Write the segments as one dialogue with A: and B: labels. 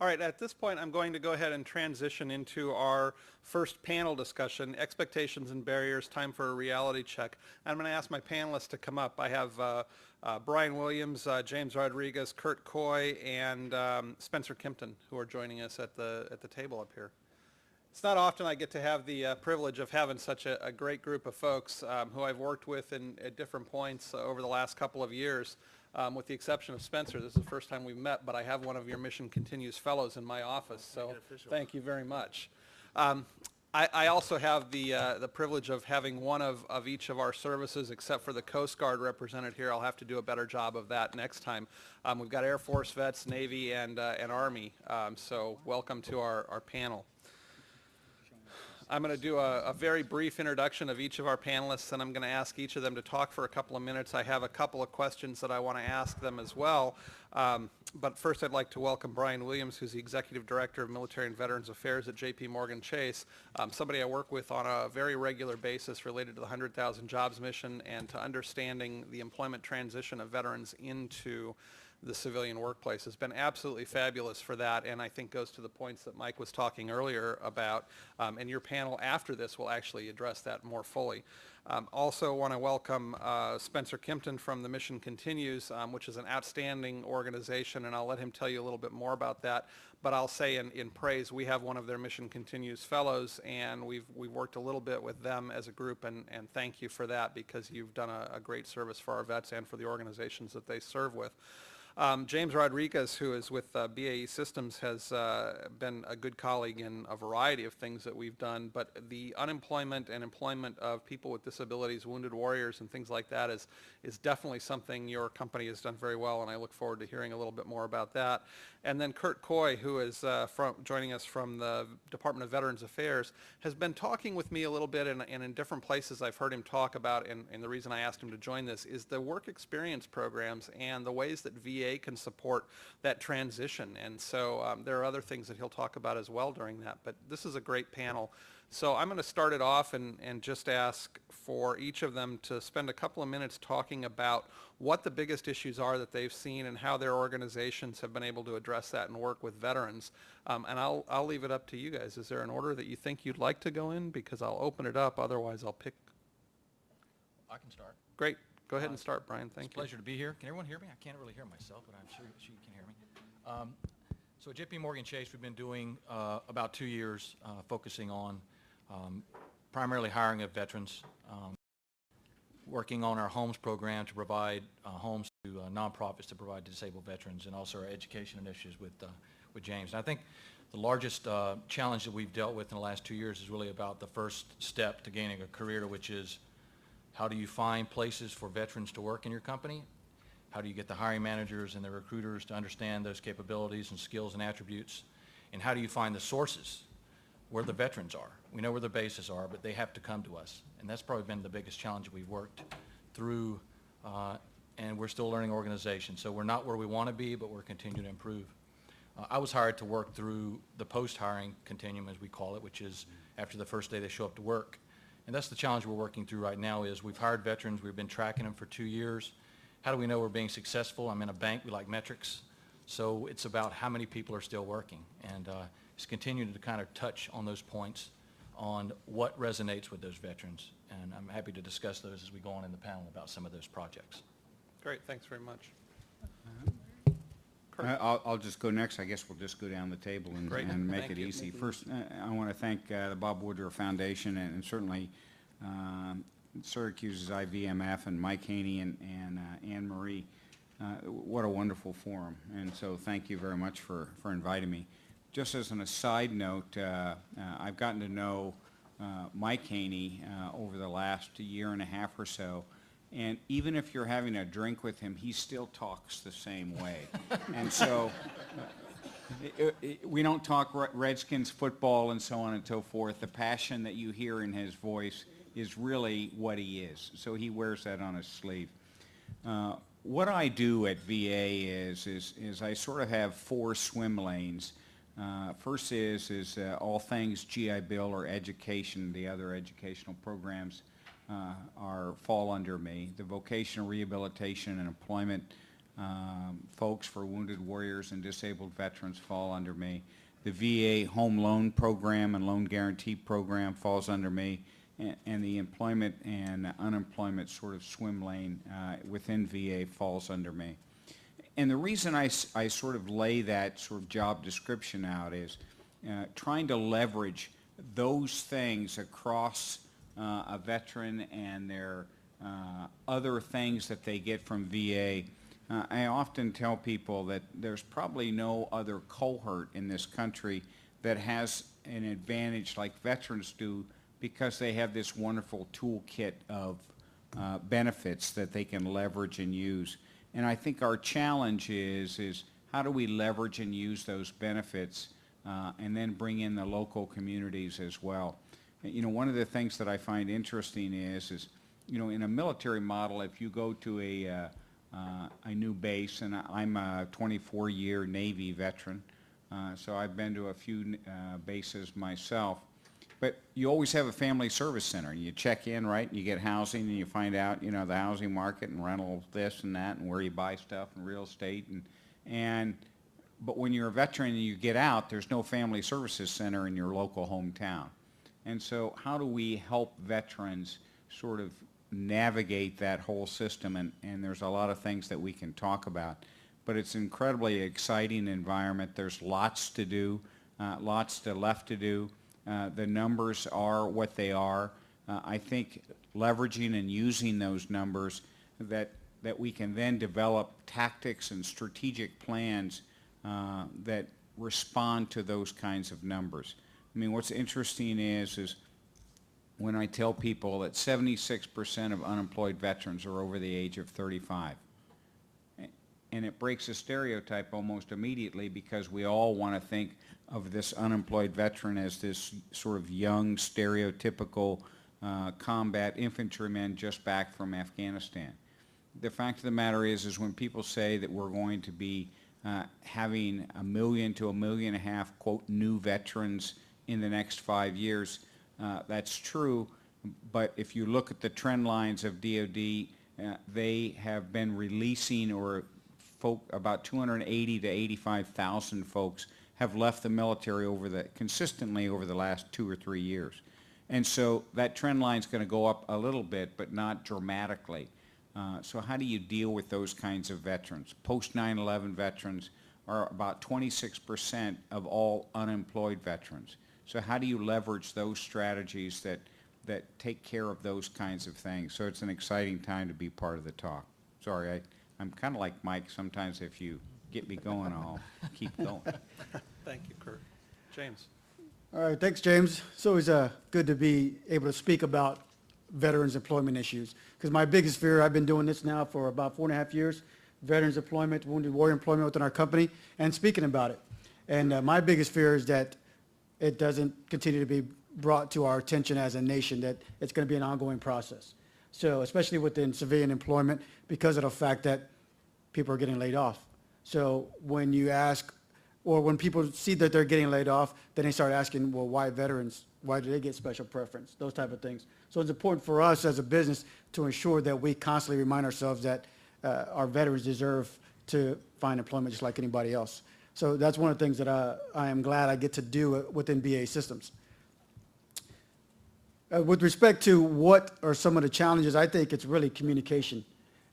A: All right, at this point, I'm going to go ahead and transition into our first panel discussion, Expectations and Barriers, Time for a Reality Check. I'm going to ask my panelists to come up. I have Brian Williams, James Rodriguez, Kurt Coy, and Spencer Kimpton, who are joining us at the table up here. It's not often I get to have the privilege of having such a great group of folks who I've worked with at different points over the last couple of years. With the exception of Spencer, this is the first time we've met, but I have one of your Mission Continues fellows in my office, so thank you very much. I also have the privilege of having one of each of our services, except for the Coast Guard represented here. I'll have to do a better job of that next time. We've got Air Force vets, Navy, and Army, so welcome to our panel. I'm going to do a very brief introduction of each of our panelists, and I'm going to ask each of them to talk for a couple of minutes. I have a couple of questions that I want to ask them as well. But first, I'd like to welcome Brian Williams, who's the Executive Director of Military and Veterans Affairs at J.P. Morgan Chase, somebody I work with on a very regular basis related to the 100,000 Jobs mission and to understanding the employment transition of veterans into the civilian workplace. Has been absolutely fabulous for that, and I think goes to the points that Mike was talking earlier about, and your panel after this will actually address that more fully. Also want to welcome Spencer Kimpton from the Mission Continues, which is an outstanding organization, and I'll let him tell you a little bit more about that. But I'll say in praise, we have one of their Mission Continues fellows, and we've worked a little bit with them as a group, and thank you for that, because you've done a great service for our vets and for the organizations that they serve with. James Rodriguez, who is with BAE Systems, has been a good colleague in a variety of things that we've done, but the unemployment and employment of people with disabilities, wounded warriors, and things like that is definitely something your company has done very well, and I look forward to hearing a little bit more about that. And then Kurt Coy, who is joining us from the Department of Veterans Affairs, has been talking with me a little bit, and in different places I've heard him talk about, and the reason I asked him to join this is the work experience programs and the ways that VA can support that transition. And so there are other things that he'll talk about as well during that, but this is a great panel. So I'm going to start it off and just ask for each of them to spend a couple of minutes talking about what the biggest issues are that they've seen and how their organizations have been able to address that and work with veterans. And I'll leave it up to you guys. Is there an order that you think you'd like to go in? Because I'll open it up. Otherwise, I'll pick.
B: I can start.
A: Great. Go ahead and start, Brian. Thank you.
B: It's a pleasure to be here. Can everyone hear me? I can't really hear myself, but I'm sure you can hear me. So at J.P. Morgan Chase, we've been doing about 2 years focusing on primarily hiring of veterans, working on our homes program to provide homes to nonprofits to provide to disabled veterans, and also our education initiatives with James. And I think the largest challenge that we've dealt with in the last 2 years is really about the first step to gaining a career, which is how do you find places for veterans to work in your company? How do you get the hiring managers and the recruiters to understand those capabilities and skills and attributes? And how do you find the sources where the veterans are? We know where the bases are, but they have to come to us. And that's probably been the biggest challenge we've worked through, and we're still learning organization. So we're not where we want to be, but we're continuing to improve. I was hired to work through the post-hiring continuum, as we call it, which is after the first day they show up to work. And that's the challenge we're working through right now is we've hired veterans, we've been tracking them for 2 years. How do we know we're being successful? I'm in a bank, we like metrics. So it's about how many people are still working. And it's continuing to kind of touch on those points on what resonates with those veterans. And I'm happy to discuss those as we go on in the panel about some of those projects.
A: Great, thanks very much.
C: I'll just go next. I guess we'll just go down the table and make it easy. First, I want to thank the Bob Woodruff Foundation and certainly Syracuse's IVMF and Mike Haney and Anne Marie. What a wonderful forum, and so thank you very much for inviting me. Just as an aside note, I've gotten to know Mike Haney over the last year and a half or so, and even if you're having a drink with him, he still talks the same way. And so we don't talk Redskins football and so on and so forth. The passion that you hear in his voice is really what he is. So he wears that on his sleeve. What I do at VA is I sort of have 4 swim lanes. First is all things GI Bill or education. The other educational programs fall under me. The vocational rehabilitation and employment folks for wounded warriors and disabled veterans fall under me. The VA home loan program and loan guarantee program falls under me, and the employment and unemployment sort of swim lane within VA falls under me. And the reason I sort of lay that sort of job description out is trying to leverage those things across a veteran and their other things that they get from VA. I often tell people that there's probably no other cohort in this country that has an advantage like veterans do, because they have this wonderful toolkit of benefits that they can leverage and use. And I think our challenge is how do we leverage and use those benefits and then bring in the local communities as well. You know, one of the things that I find interesting is you know, in a military model, if you go to a new base, and I'm a 24-year Navy veteran, so I've been to a few bases myself, but you always have a family service center. You check in, right, and you get housing, and you find out, you know, the housing market and rental this and that and where you buy stuff and real estate. But when you're a veteran and you get out, there's no family services center in your local hometown. And so how do we help veterans sort of navigate that whole system? And there's a lot of things that we can talk about. But it's an incredibly exciting environment. There's lots to do, lots left to do. The numbers are what they are. I think leveraging and using those numbers that we can then develop tactics and strategic plans that respond to those kinds of numbers. I mean, what's interesting is when I tell people that 76% of unemployed veterans are over the age of 35. And it breaks a stereotype almost immediately, because we all want to think of this unemployed veteran as this sort of young, stereotypical combat infantryman just back from Afghanistan. The fact of the matter is when people say that we're going to be having 1 million to 1.5 million, quote, new veterans in the next 5 years, that's true. But if you look at the trend lines of DOD, they have been releasing, or about 280 to 85,000 folks have left the military consistently over the last 2 or 3 years. And so that trend line is going to go up a little bit, but not dramatically. So how do you deal with those kinds of veterans? Post 9/11 veterans are about 26% of all unemployed veterans. So how do you leverage those strategies that take care of those kinds of things? So it's an exciting time to be part of the talk. Sorry, I'm kind of like Mike. Sometimes if you get me going, I'll keep going.
A: Thank you, Kurt. James.
D: All right, thanks, James. It's always good to be able to speak about veterans' employment issues, because my biggest fear, I've been doing this now for about 4.5 years, veterans employment, wounded warrior employment within our company, and speaking about it. And my biggest fear is that it doesn't continue to be brought to our attention as a nation, that it's going to be an ongoing process. So especially within civilian employment, because of the fact that people are getting laid off. So when you ask, or when people see that they're getting laid off, then they start asking, well, why veterans? Why do they get special preference? Those type of things. So it's important for us as a business to ensure that we constantly remind ourselves that our veterans deserve to find employment just like anybody else. So that's one of the things that I am glad I get to do within BAE Systems. With respect to what are some of the challenges, I think it's really communication.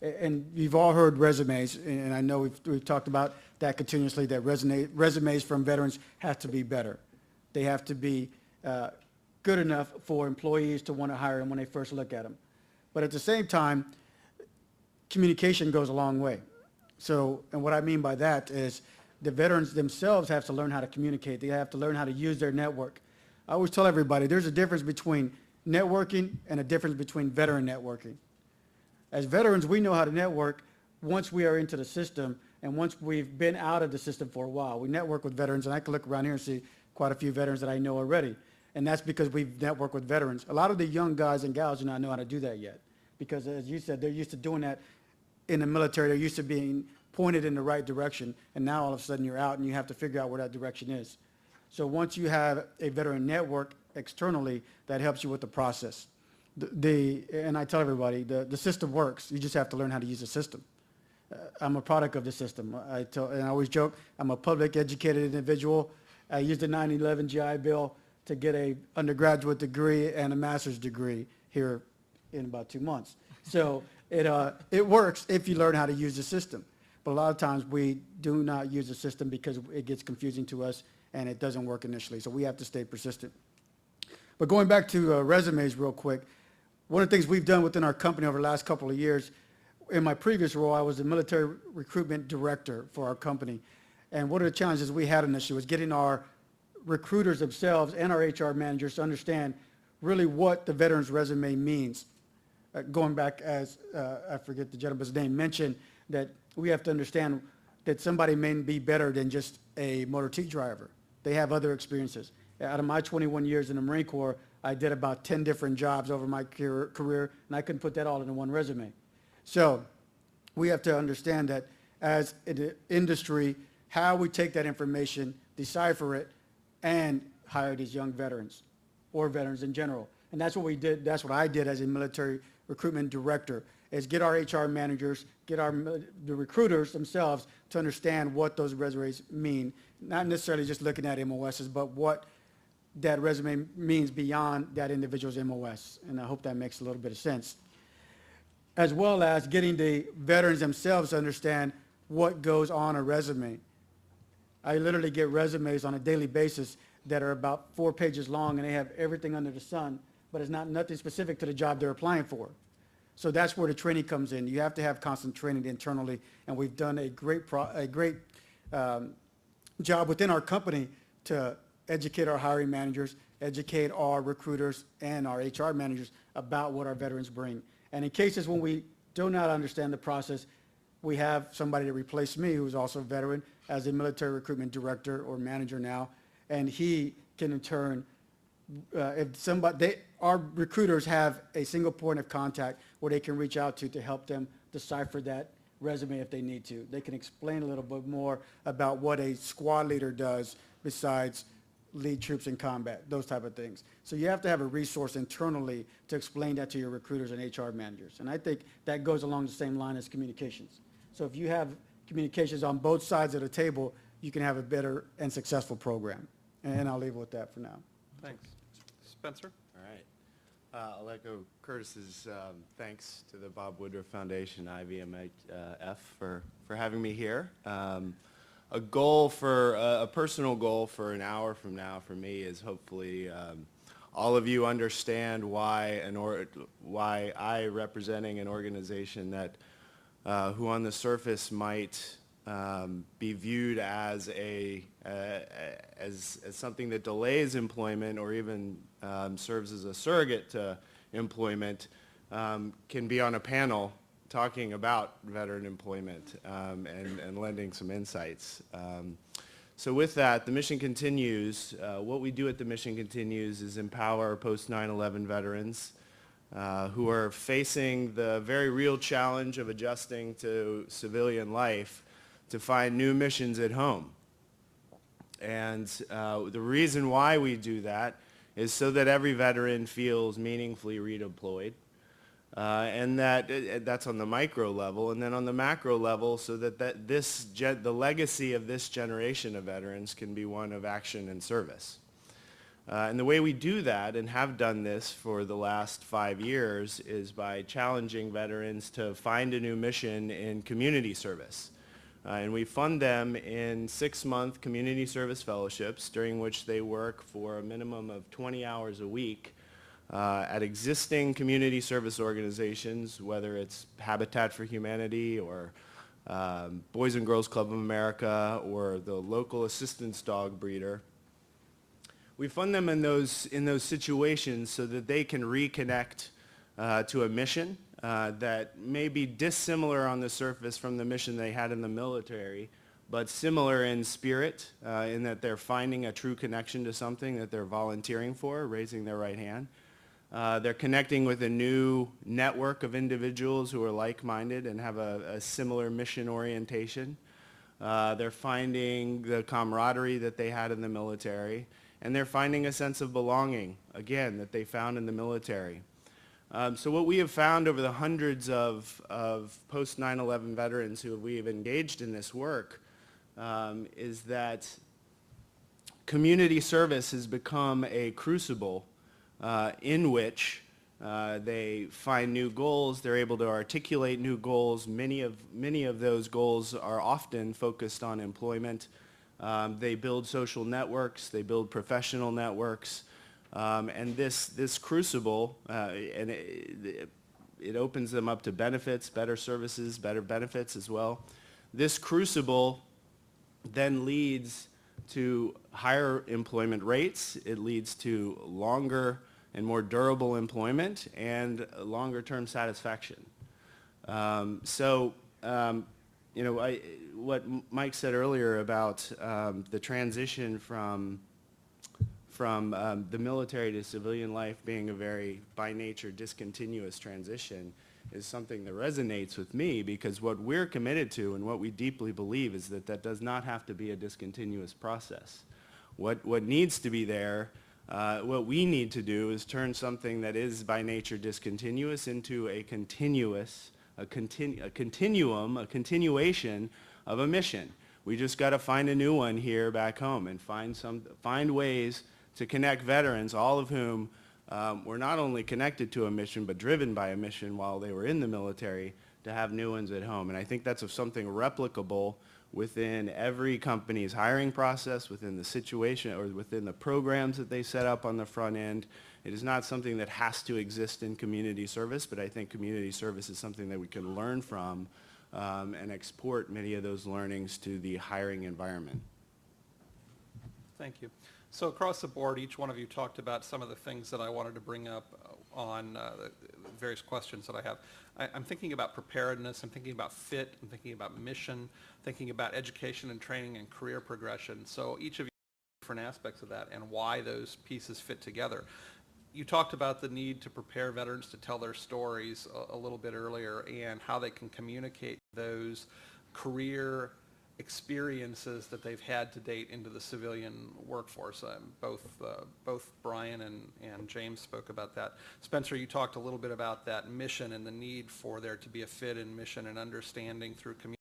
D: And you've all heard resumes, and I know we've talked about that continuously, that resumes from veterans have to be better. They have to be good enough for employees to want to hire them when they first look at them. But at the same time, communication goes a long way. So, and what I mean by that is the veterans themselves have to learn how to communicate. They have to learn how to use their network. I always tell everybody there's a difference between networking and a difference between veteran networking. As veterans, we know how to network once we are into the system and once we've been out of the system for a while. We network with veterans, and I can look around here and see quite a few veterans that I know already. And that's because we've networked with veterans. A lot of the young guys and gals do not know how to do that yet, because as you said, they're used to doing that in the military. They're used to being pointed in the right direction, and now all of a sudden you're out and you have to figure out where that direction is. So once you have a veteran network externally, that helps you with the process. And I tell everybody, the system works. You just have to learn how to use the system. I'm a product of the system. And I always joke, I'm a public educated individual. I used the 9/11 GI Bill to get a undergraduate degree and a master's degree here in about 2 months. So it works if you learn how to use the system. But a lot of times we do not use the system because it gets confusing to us and it doesn't work initially. So we have to stay persistent. But going back to resumes real quick, one of the things we've done within our company over the last couple of years, in my previous role, I was the military recruitment director for our company. And one of the challenges we had initially was getting our recruiters themselves and our HR managers to understand really what the veteran's resume means. Going back as, I forget the gentleman's name, mentioned that we have to understand that somebody may be better than just a motor T driver. They have other experiences. Out of my 21 years in the Marine Corps, I did about 10 different jobs over my career, and I couldn't put that all into one resume. So we have to understand that as an industry, how we take that information, decipher it, and hire these young veterans or veterans in general. And that's what we did. That's what I did as a military recruitment director, is get our HR managers, get the recruiters themselves to understand what those resumes mean, not necessarily just looking at MOSs, but what that resume means beyond that individual's MOS. And I hope that makes a little bit of sense. As well as getting the veterans themselves to understand what goes on a resume. I literally get resumes on a daily basis that are about 4 pages long, and they have everything under the sun, but it's nothing specific to the job they're applying for. So that's where the training comes in. You have to have constant training internally, and we've done a great job within our company to educate our hiring managers, educate our recruiters and our HR managers about what our veterans bring. And in cases when we do not understand the process, we have somebody to replace me who's also a veteran as a military recruitment director or manager now, and he can in turn, our recruiters have a single point of contact where they can reach out to help them decipher that resume if they need to. They can explain a little bit more about what a squad leader does besides lead troops in combat, those type of things. So you have to have a resource internally to explain that to your recruiters and HR managers. And I think that goes along the same line as communications. So if you have communications on both sides of the table, you can have a better and successful program. And I'll leave it with that for now.
A: Thanks. Spencer?
E: All right. I'll echo Curtis's thanks to the Bob Woodruff Foundation, IVMF, for having me here. A personal goal for an hour from now for me is hopefully all of you understand why I, representing an organization that who on the surface might be viewed as something that delays employment or even serves as a surrogate to employment, can be on a panel talking about veteran employment and lending some insights. So with that, the mission continues. What we do at the mission continues is empower post 9/11 veterans who are facing the very real challenge of adjusting to civilian life to find new missions at home. And the reason why we do that is so that every veteran feels meaningfully redeployed. And that's on the micro level, and then on the macro level, so that the legacy of this generation of veterans can be one of action and service. And the way we do that, and have done this for the last 5 years, is by challenging veterans to find a new mission in community service. And we fund them in 6-month community service fellowships, during which they work for a minimum of 20 hours a week at existing community service organizations, whether it's Habitat for Humanity or Boys and Girls Club of America or the local assistance dog breeder. We fund them in those situations so that they can reconnect to a mission that may be dissimilar on the surface from the mission they had in the military, but similar in spirit, in that they're finding a true connection to something that they're volunteering for, raising their right hand. They're connecting with a new network of individuals who are like-minded and have a similar mission orientation. They're finding the camaraderie that they had in the military, and they're finding a sense of belonging, again, that they found in the military. So what we have found over the hundreds of post 9/11 veterans who we have engaged in this work is that community service has become a crucible in which they find new goals. They're able to articulate new goals. Many of those goals are often focused on employment. They build social networks. They build professional networks. And this crucible, and it opens them up to benefits, better services, better benefits as well. This crucible then leads to higher employment rates. It leads to longer and more durable employment and longer term satisfaction. What Mike said earlier about the transition from the military to civilian life being a very, by nature, discontinuous transition is something that resonates with me, because what we're committed to and what we deeply believe is that that does not have to be a discontinuous process. What needs to be there, what we need to do is turn something that is by nature discontinuous into a continuous, a continuum, a continuation of a mission. We just got to find a new one here back home and find ways to connect veterans, all of whom were not only connected to a mission but driven by a mission while they were in the military, to have new ones at home. And I think that's something replicable within every company's hiring process, within the situation or within the programs that they set up on the front end. It is not something that has to exist in community service, but I think community service is something that we can learn from and export many of those learnings to the hiring environment.
A: Thank you. So across the board, each one of you talked about some of the things that I wanted to bring up on the various questions that I have. I'm thinking about preparedness, I'm thinking about fit, I'm thinking about mission, thinking about education and training and career progression. So each of you have different aspects of that and why those pieces fit together. You talked about the need to prepare veterans to tell their stories a little bit earlier, and how they can communicate those career experiences that they've had to date into the civilian workforce. Both Brian and James spoke about that. Spencer, you talked a little bit about that mission and the need for there to be a fit in mission and understanding through community.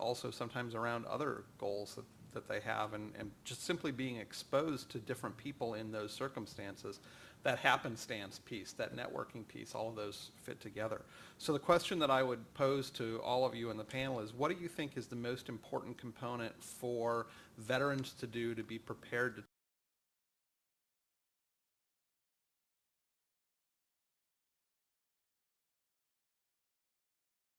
A: Also sometimes around other goals that they have, and just simply being exposed to different people in those circumstances. That happenstance piece, that networking piece, all of those fit together. So the question that I would pose to all of you in the panel is, what do you think is the most important component for veterans to do to be prepared to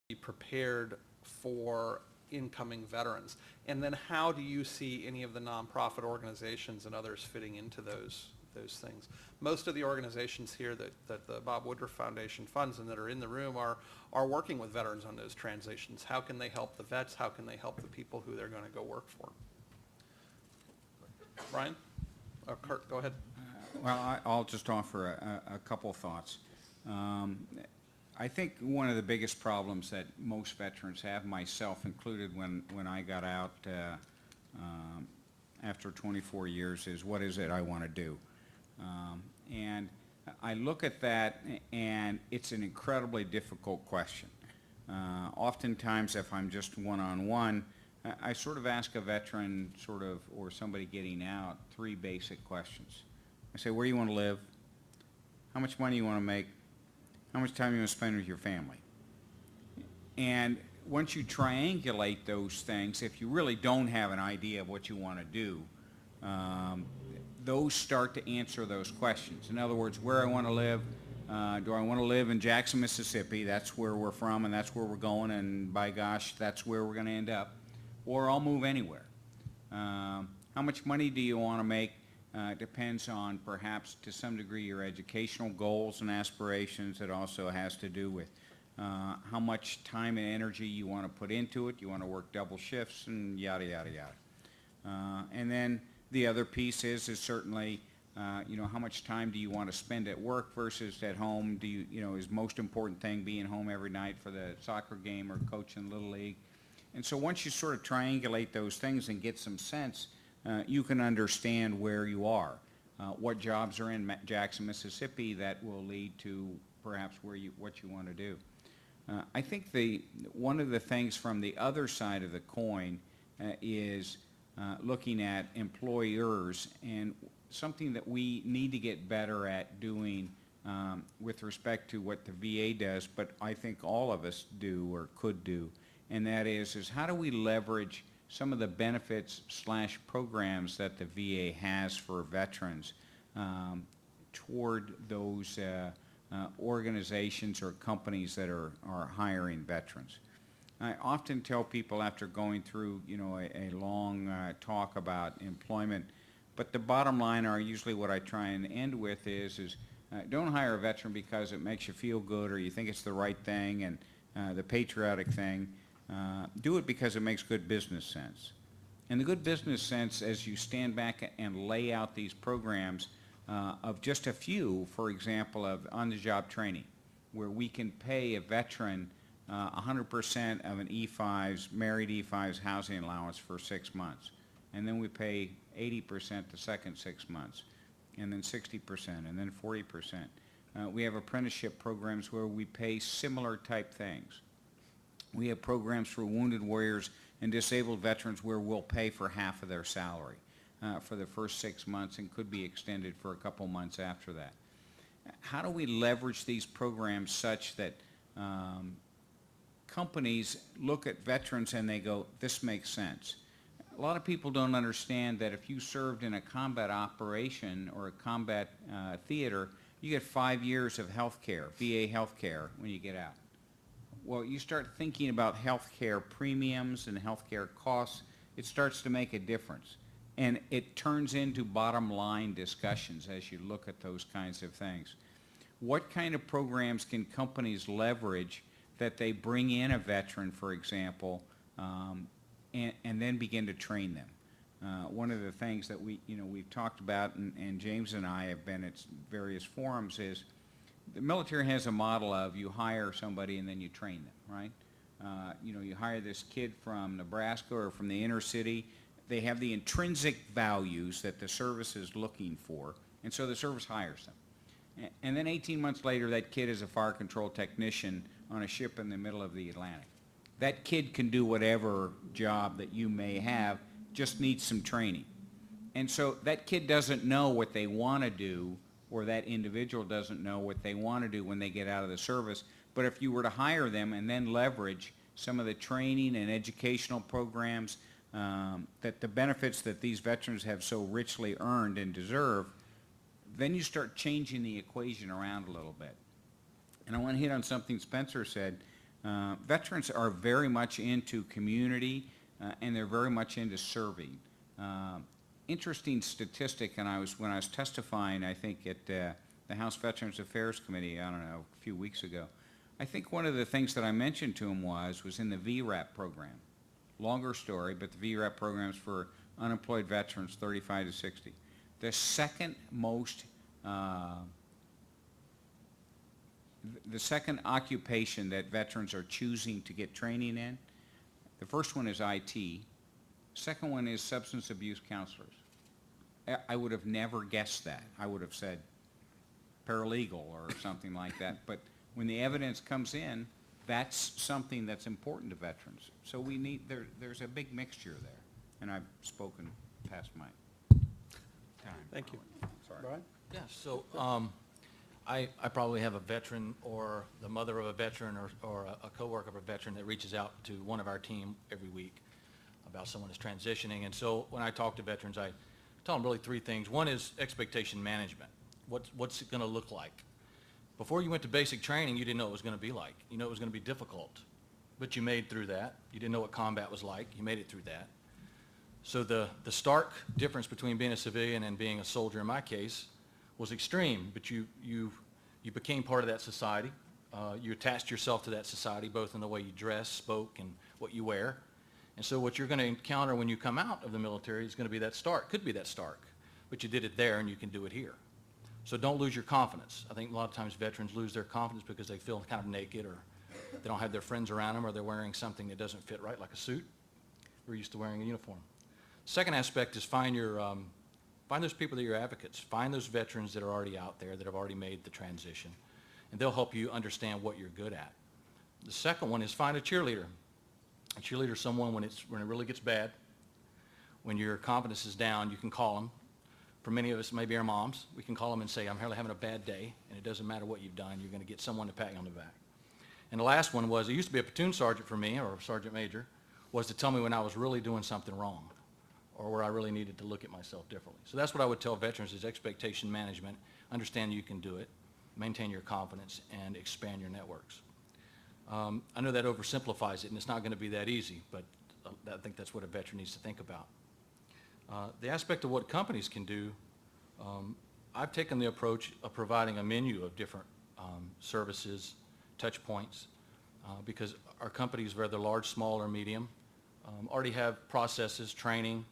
A: be prepared for incoming veterans? And then how do you see any of the nonprofit organizations and others fitting into those things? Most of the organizations here that the Bob Woodruff Foundation funds and that are in the room are working with veterans on those transitions. How can they help the vets? How can they help the people who they're going to go work for? Brian? Or Kurt, go ahead.
C: Well, I'll just offer a couple thoughts. I think one of the biggest problems that most veterans have, myself included when I got out after 24 years, is what is it I want to do? And I look at that, and it's an incredibly difficult question. Oftentimes, if I'm just one-on-one, I sort of ask a veteran or somebody getting out 3 basic questions. I say, where do you want to live? How much money you want to make? How much time you want to spend with your family? And once you triangulate those things, if you really don't have an idea of what you want to do, those start to answer those questions. In other words, where I want to live, do I want to live in Jackson, Mississippi? That's where we're from and that's where we're going, and by gosh, that's where we're going to end up. Or I'll move anywhere. How much money do you want to make? Depends on perhaps to some degree your educational goals and aspirations. It also has to do with how much time and energy you want to put into it. You want to work double shifts and yada, yada, yada. And then the other piece is certainly, how much time do you want to spend at work versus at home? Do you, is most important thing being home every night for the soccer game or coaching Little League? And so once you sort of triangulate those things and get some sense, you can understand where you are. What jobs are in Jackson, Mississippi that will lead to perhaps what you want to do. I think one of the things from the other side of the coin is looking at employers, and something that we need to get better at doing with respect to what the VA does, but I think all of us do or could do, and that is how do we leverage some of the benefits / programs that the VA has for veterans toward those organizations or companies that are hiring veterans. I often tell people after going through, a long talk about employment, but the bottom line are usually what I try and end with is don't hire a veteran because it makes you feel good or you think it's the right thing and the patriotic thing. Do it because it makes good business sense. And the good business sense, as you stand back and lay out these programs of just a few, for example, of on-the-job training, where we can pay a veteran 100% of an E5's, married E5's housing allowance for 6 months. And then we pay 80% the second 6 months, and then 60%, and then 40%. We have apprenticeship programs where we pay similar type things. We have programs for wounded warriors and disabled veterans where we'll pay for half of their salary for the first 6 months and could be extended for a couple months after that. How do we leverage these programs such that companies look at veterans and they go, this makes sense? A lot of people don't understand that if you served in a combat operation or a combat theater, you get 5 years of health care, VA health care, when you get out. Well, you start thinking about health care premiums and health care costs, it starts to make a difference. And it turns into bottom line discussions as you look at those kinds of things. What kind of programs can companies leverage that they bring in a veteran, for example, and then begin to train them? One of the things that we've talked about, and James and I have been at various forums, is the military has a model of you hire somebody and then you train them, right? You hire this kid from Nebraska or from the inner city. They have the intrinsic values that the service is looking for, and so the service hires them. And then 18 months later, that kid is a fire control technician on a ship in the middle of the Atlantic. That kid can do whatever job that you may have, just needs some training. And so that kid doesn't know what they want to do, or that individual doesn't know what they want to do when they get out of the service. But if you were to hire them and then leverage some of the training and educational programs that the benefits that these veterans have so richly earned and deserve, then you start changing the equation around a little bit. And I want to hit on something Spencer said. Veterans are very much into community and they're very much into serving. Interesting statistic, and when I was testifying, I think at the House Veterans Affairs Committee, I don't know, a few weeks ago, I think one of the things that I mentioned to him was in the VRAP program. Longer story, but the VRAP programs for unemployed veterans 35 to 60. The second most, the second occupation that veterans are choosing to get training in, the first one is IT. Second one is substance abuse counselors. I would have never guessed that. I would have said paralegal or something like that. But when the evidence comes in, that's something that's important to veterans. So we need, there's a big mixture there. And I've spoken past my time.
A: Thank you.
C: Sorry.
D: Brian?
B: Yeah, so I probably have a veteran or the mother of a veteran or a coworker of a veteran that reaches out to one of our team every week about someone who's transitioning. And so when I talk to veterans, I tell them really three things. One is expectation management. What's it going to look like? Before you went to basic training, you didn't know what it was going to be like. You know it was going to be difficult, but you made through that. You didn't know what combat was like. You made it through that. So the stark difference between being a civilian and being a soldier in my case was extreme, but you became part of that society. You attached yourself to that society, both in the way you dress, spoke, and what you wear. And so what you're going to encounter when you come out of the military is going to be that stark, could be that stark, but you did it there and you can do it here. So don't lose your confidence. I think a lot of times veterans lose their confidence because they feel kind of naked, or they don't have their friends around them, or they're wearing something that doesn't fit right, like a suit. We're used to wearing a uniform. Second aspect is find those people that are your advocates. Find those veterans that are already out there that have already made the transition, and they'll help you understand what you're good at. The second one is find a cheerleader. A cheerleader is someone when it really gets bad, when your confidence is down, you can call them. For many of us, maybe our moms, we can call them and say, I'm really having a bad day, and it doesn't matter what you've done, you're going to get someone to pat you on the back. And the last one was, it used to be a platoon sergeant for me, or a sergeant major, was to tell me when I was really doing something wrong, or where I really needed to look at myself differently. So that's what I would tell veterans is expectation management, understand you can do it, maintain your confidence, and expand your networks. I know that oversimplifies it, and it's not going to be that easy, but I think that's what a veteran needs to think about. The aspect of what companies can do, I've taken the approach of providing a menu of different services, touch points, because our companies, whether large, small, or medium, already have processes, training,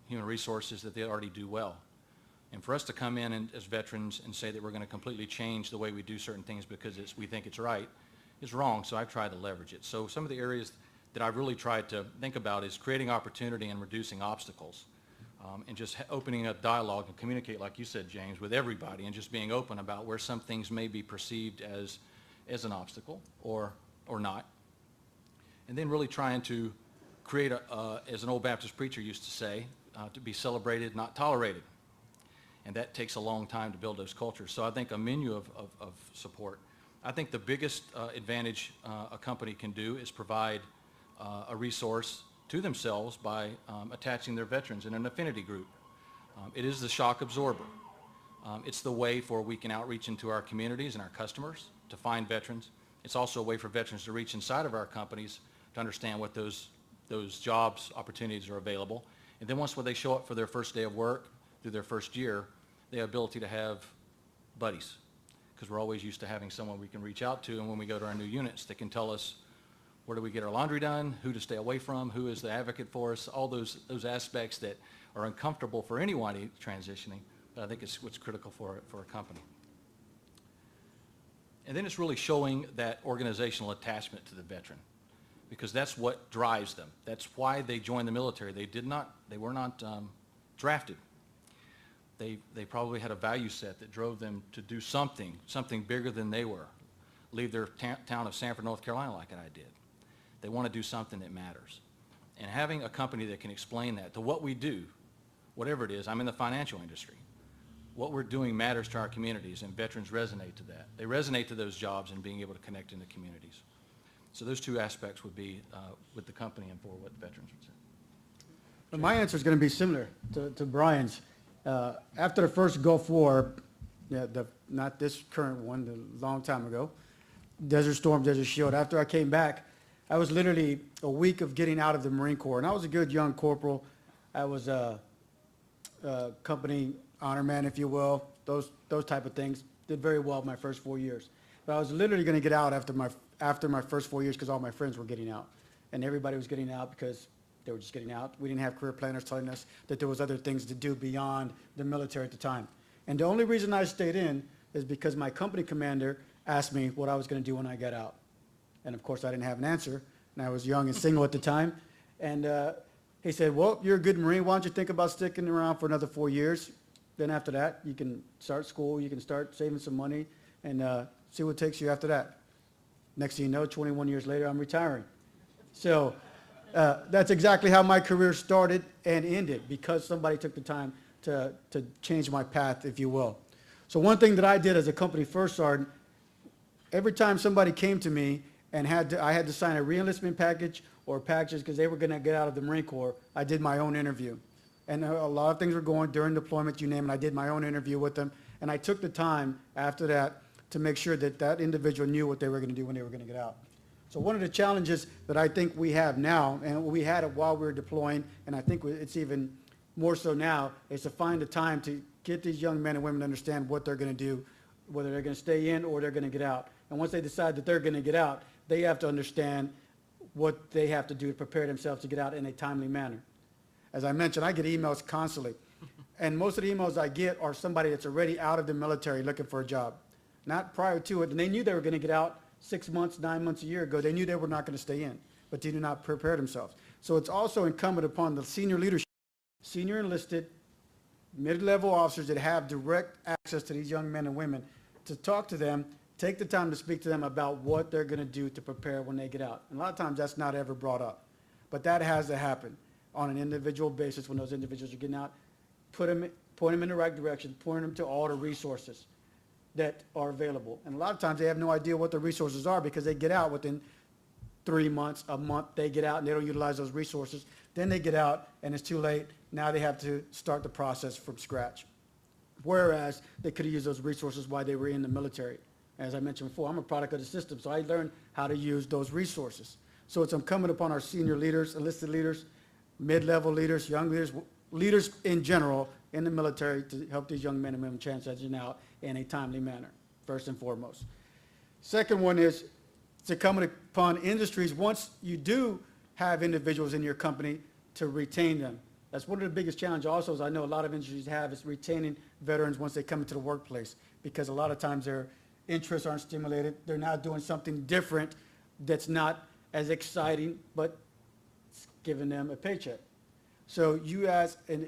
B: human resources that they already do well. And for us to come in as veterans and say that we're going to completely change the way we do certain things because we think it's right is wrong, so I've tried to leverage it. So some of the areas that I've really tried to think about is creating opportunity and reducing obstacles, and just opening up dialogue and communicate, like you said, James, with everybody, and just being open about where some things may be perceived as an obstacle or not. And then really trying to create, as an old Baptist preacher used to say, to be celebrated, not tolerated. And that takes a long time to build those cultures. So I think a menu of support. I think the biggest advantage a company can do is provide a resource to themselves by attaching their veterans in an affinity group. It is the shock absorber. It's the way for we can outreach into our communities and our customers to find veterans. It's also a way for veterans to reach inside of our companies to understand what those jobs, opportunities are available. And then once when they show up for their first day of work, through their first year, they have the ability to have buddies, because we're always used to having someone we can reach out to, and when we go to our new units, they can tell us where do we get our laundry done, who to stay away from, who is the advocate for us, all those aspects that are uncomfortable for anyone transitioning, but I think it's what's critical for a company. And then it's really showing that organizational attachment to the veteran, because that's what drives them. That's why they joined the military. They were not drafted. They probably had a value set that drove them to do something bigger than they were. Leave their town of Sanford, North Carolina like I did. They want to do something that matters. And having a company that can explain that to what we do, whatever it is, I'm in the financial industry. What we're doing matters to our communities, and veterans resonate to that. They resonate to those jobs and being able to connect in the communities. So those two aspects would be with the company and for what veterans would say.
D: Well, my answer is going to be similar to Brian's. After the first Gulf War, not this current one, the long time ago, Desert Storm, Desert Shield, after I came back, I was literally a week of getting out of the Marine Corps, and I was a good young corporal. I was a company honor man, if you will, those type of things. Did very well my first 4 years. But I was literally going to get out after my first 4 years because all my friends were getting out, and everybody was getting out because they were just getting out. We didn't have career planners telling us that there was other things to do beyond the military at the time. And the only reason I stayed in is because my company commander asked me what I was going to do when I got out. And of course, I didn't have an answer, and I was young and single at the time. And he said, well, you're a good Marine. Why don't you think about sticking around for another 4 years? Then after that, you can start school, you can start saving some money, and see what takes you after that. Next thing you know, 21 years later, I'm retiring. So that's exactly how my career started and ended, because somebody took the time to change my path, if you will. So one thing that I did as a company first sergeant, every time somebody came to me and I had to sign a re-enlistment package or packages because they were going to get out of the Marine Corps, I did my own interview. And a lot of things were going during deployment, you name it. I did my own interview with them, and I took the time after that to make sure that that individual knew what they were going to do when they were going to get out. So one of the challenges that I think we have now, and we had it while we were deploying, and I think it's even more so now, is to find the time to get these young men and women to understand what they're going to do, whether they're going to stay in or they're going to get out. And once they decide that they're going to get out, they have to understand what they have to do to prepare themselves to get out in a timely manner. As I mentioned, I get emails constantly, and most of the emails I get are somebody that's already out of the military looking for a job, not prior to it, and they knew they were going to get out 6 months, 9 months, a year ago. They knew they were not going to stay in, but they did not prepare themselves. So it's also incumbent upon the senior leadership, senior enlisted, mid-level officers that have direct access to these young men and women to talk to them, take the time to speak to them about what they're going to do to prepare when they get out. And a lot of times that's not ever brought up. But that has to happen on an individual basis when those individuals are getting out. Point them in the right direction, point them to all the resources that are available. And a lot of times they have no idea what the resources are because they get out within 3 months, a month, they get out and they don't utilize those resources. Then they get out and it's too late. Now they have to start the process from scratch. Whereas they could have used those resources while they were in the military. As I mentioned before, I'm a product of the system, so I learned how to use those resources. So it's incumbent upon our senior leaders, enlisted leaders, mid-level leaders, young leaders, leaders in general in the military to help these young men and women transition out in a timely manner, first and foremost. Second one is it's incumbent upon industries, once you do have individuals in your company, to retain them. That's one of the biggest challenges also, is I know a lot of industries have, is retaining veterans once they come into the workplace, because a lot of times their interests aren't stimulated. They're now doing something different that's not as exciting, but it's giving them a paycheck. So you as an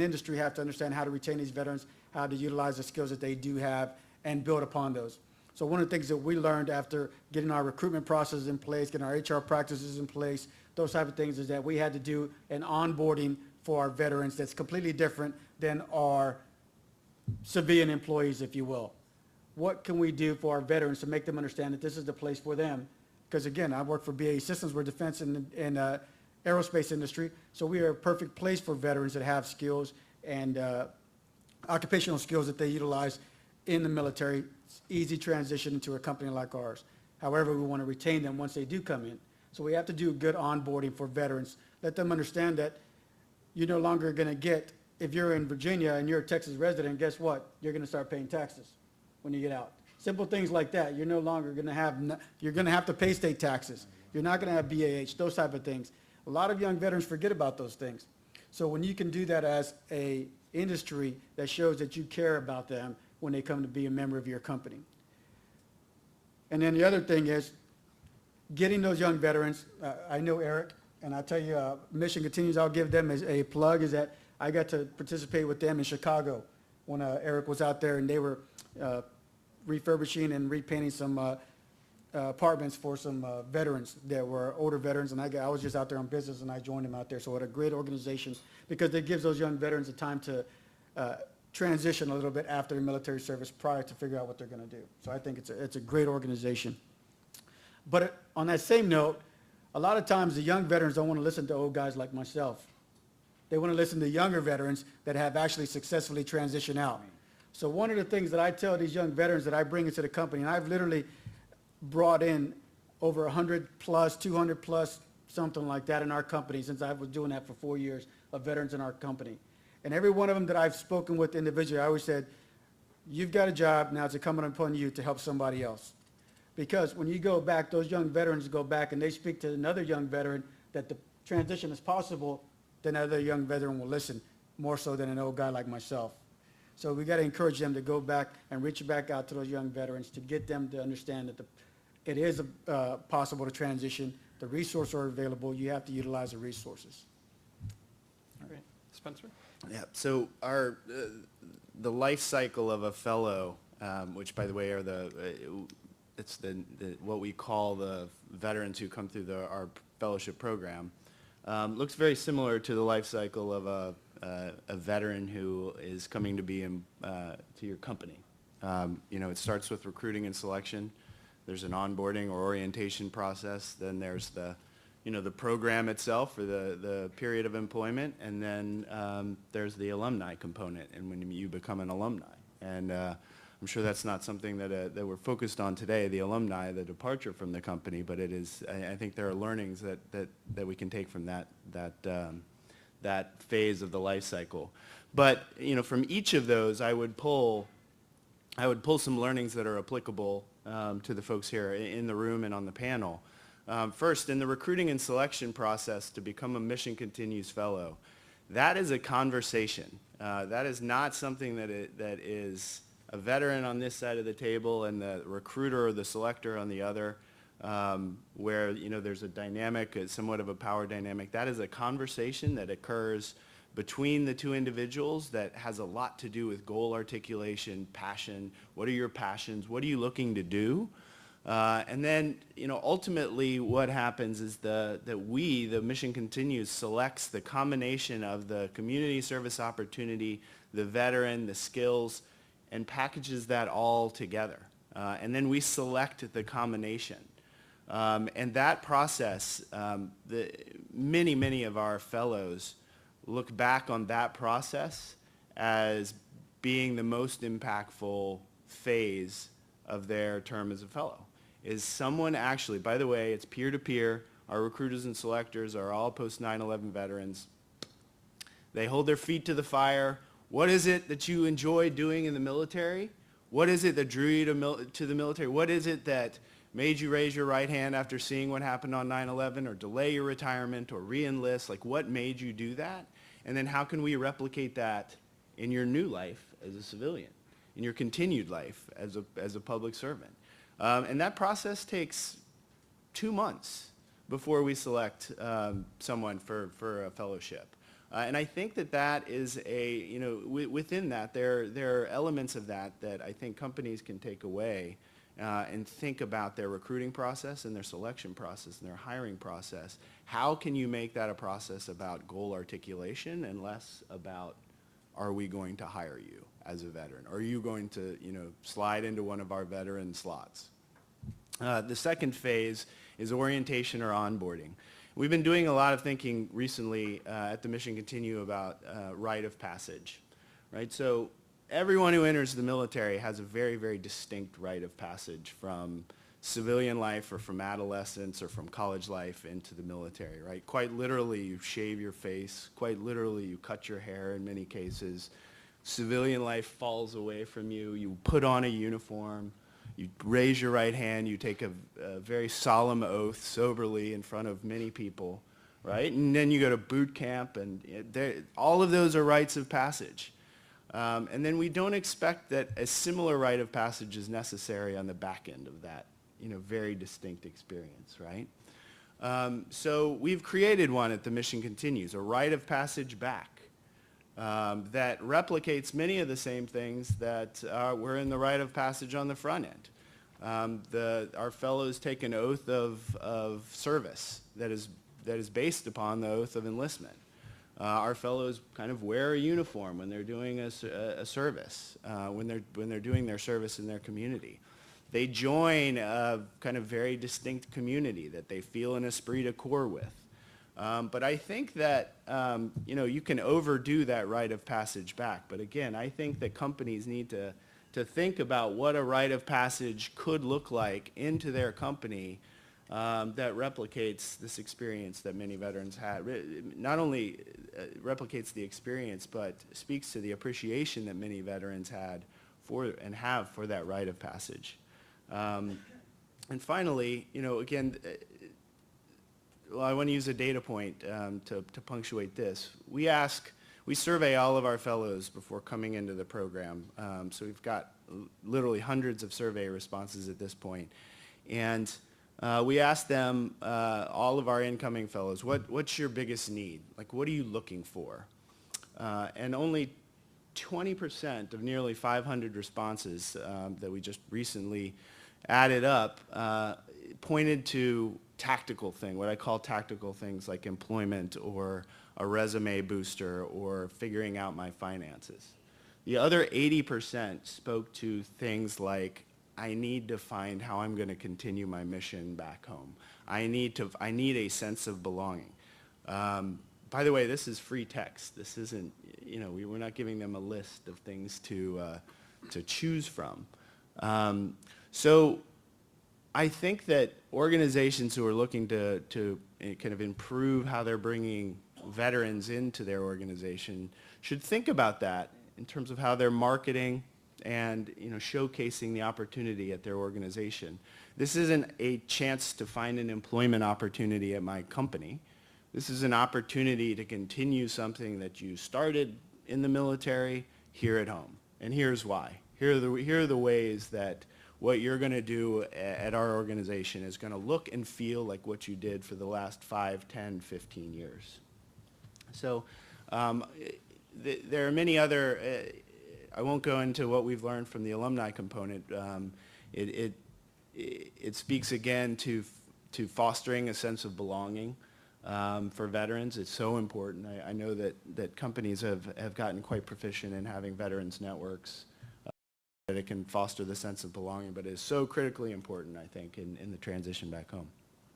D: industry have to understand how to retain these veterans, how to utilize the skills that they do have, and build upon those. So one of the things that we learned after getting our recruitment processes in place, getting our HR practices in place, those type of things, is that we had to do an onboarding for our veterans that's completely different than our civilian employees, if you will. What can we do for our veterans to make them understand that this is the place for them? Because again, I work for BAE Systems, we're defense and aerospace industry, so we are a perfect place for veterans that have skills and occupational skills that they utilize in the military. It's easy transition into a company like ours. However, we want to retain them once they do come in. So we have to do good onboarding for veterans. Let them understand that you're no longer going to get, if you're in Virginia and you're a Texas resident, guess what? You're going to start paying taxes when you get out. Simple things like that. You're no longer going to have, you're going to have to pay state taxes. You're not going to have BAH, those type of things. A lot of young veterans forget about those things. So when you can do that as a industry, that shows that you care about them when they come to be a member of your company. And then the other thing is getting those young veterans. I know Eric, and I tell you, Mission Continues, I'll give them a plug, is that I got to participate with them in Chicago when Eric was out there, and they were refurbishing and repainting some apartments for some veterans that were older veterans, and I was just out there on business, and I joined them out there. So what a great organization, because it gives those young veterans the time to transition a little bit after their military service prior to figure out what they're going to do. So I think it's a great organization. But on that same note, a lot of times the young veterans don't want to listen to old guys like myself. They want to listen to younger veterans that have actually successfully transitioned out. So one of the things that I tell these young veterans that I bring into the company, and I've literally brought in over 100 plus, 200 plus, something like that in our company since I was doing that for 4 years, of veterans in our company. And every one of them that I've spoken with individually, I always said, you've got a job, now it's incumbent upon you to help somebody else. Because when you go back, those young veterans go back and they speak to another young veteran that the transition is possible, then another young veteran will listen, more so than an old guy like myself. So we got to encourage them to go back and reach back out to those young veterans to get them to understand that it is possible to transition. The resources are available. You have to utilize the resources.
A: All right. Spencer?
E: Yeah, so the life cycle of a fellow, which by the way are it's what we call the veterans who come through our fellowship program, looks very similar to the life cycle of a veteran who is coming to be to your company. It starts with recruiting and selection. There's an onboarding or orientation process. Then there's the program itself for the period of employment, and then there's the alumni component, and when you become an alumni. And I'm sure that's not something that we're focused on today, the alumni, the departure from the company, but it is. I think there are learnings that we can take from that phase of the life cycle. But from each of those, I would pull some learnings that are applicable to the folks here in the room and on the panel. First, in the recruiting and selection process to become a Mission Continues Fellow, that is a conversation. That is not something that is a veteran on this side of the table and the recruiter or the selector on the other. where, there's a dynamic, somewhat of a power dynamic. That is a conversation that occurs between the two individuals that has a lot to do with goal articulation, passion. What are your passions? What are you looking to do? And then, ultimately what happens is that the Mission Continues selects the combination of the community service opportunity, the veteran, the skills, and packages that all together. And then we select the combination. And that process, many of our fellows look back on that process as being the most impactful phase of their term as a fellow. Is someone actually, by the way, it's peer-to-peer. Our recruiters and selectors are all post 9/11 veterans. They hold their feet to the fire. What is it that you enjoy doing in the military? What is it that drew you to the military? What is it that made you raise your right hand after seeing what happened on 9/11, or delay your retirement, or re-enlist? Like, what made you do that? And then how can we replicate that in your new life as a civilian, in your continued life as a public servant? And that process takes 2 months before we select someone for a fellowship. And I think that is within that, there are elements of that I think companies can take away and think about their recruiting process and their selection process and their hiring process. How can you make that a process about goal articulation and less about, are we going to hire you as a veteran? Are you going to, slide into one of our veteran slots? The second phase is orientation or onboarding. We've been doing a lot of thinking recently at the Mission Continue about rite of passage, right? So everyone who enters the military has a very, very distinct rite of passage from civilian life or from adolescence or from college life into the military, right? Quite literally, you shave your face. Quite literally, you cut your hair in many cases. Civilian life falls away from you. You put on a uniform. You raise your right hand. You take a very solemn oath soberly in front of many people, right? And then you go to boot camp, and all of those are rites of passage. And then we don't expect that a similar rite of passage is necessary on the back end of that, very distinct experience, right? So we've created one at the Mission Continues, a rite of passage back, that replicates many of the same things that were in the rite of passage on the front end. Our fellows take an oath of service that is based upon the oath of enlistment. Our fellows kind of wear a uniform when they're doing a service, when they're doing their service in their community. They join a kind of very distinct community that they feel an esprit de corps with. But I think that, you can overdo that rite of passage back. But again, I think that companies need to think about what a rite of passage could look like into their company that replicates this experience that many veterans had. Not only replicates the experience, but speaks to the appreciation that many veterans had for and have for that rite of passage. And finally, again, well, I want to use a data point to punctuate this. We survey all of our fellows before coming into the program. So we've got literally hundreds of survey responses at this point. And we ask them, all of our incoming fellows, what's your biggest need? Like, what are you looking for? And only 20% of nearly 500 responses that we just recently added up pointed to tactical what I call tactical things like employment or a resume booster or figuring out my finances. The other 80% spoke to things like, I need to find how I'm going to continue my mission back home. I need a sense of belonging. By the way, this is free text. This isn't, we're not giving them a list of things to choose from. So I think that organizations who are looking to kind of improve how they're bringing veterans into their organization should think about that in terms of how they're marketing and showcasing the opportunity at their organization. This isn't a chance to find an employment opportunity at my company. This is an opportunity to continue something that you started in the military here at home. And here's why. Here are the ways that what you're going to do at our organization is going to look and feel like what you did for the last 5, 10, 15 years. So there are many other, I won't go into what we've learned from the alumni component. It speaks again to fostering a sense of belonging for veterans. It's so important. I know that companies have gotten quite proficient in having veterans networks, that it can foster the sense of belonging, but it is so critically important, I think, in the transition back home.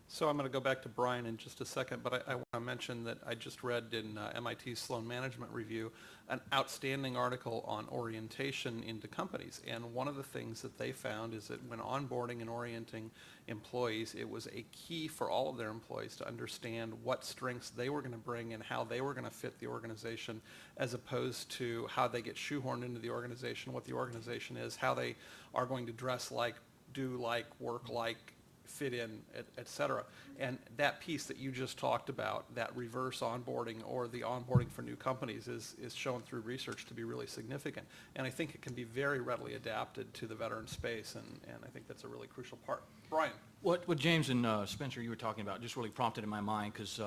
A: So I'm going to go back to Brian in just a second, but I want to mention that I just read in MIT's Sloan Management Review an outstanding article on orientation into companies. And one of the things that they found is that when onboarding and orienting employees, it was a key for all of their employees to understand what strengths they were going to bring and how they were going to fit the organization, as opposed to how they get shoehorned into the organization, what the organization is, how they are going to dress like, do like, work like, fit in, et cetera. And that piece that you just talked about, that reverse onboarding or the onboarding for new companies is shown through research to be really significant. And I think it can be very readily adapted to the veteran space, and I think that's a really crucial part. Brian.
B: What James and Spencer, you were talking about just really prompted in my mind, because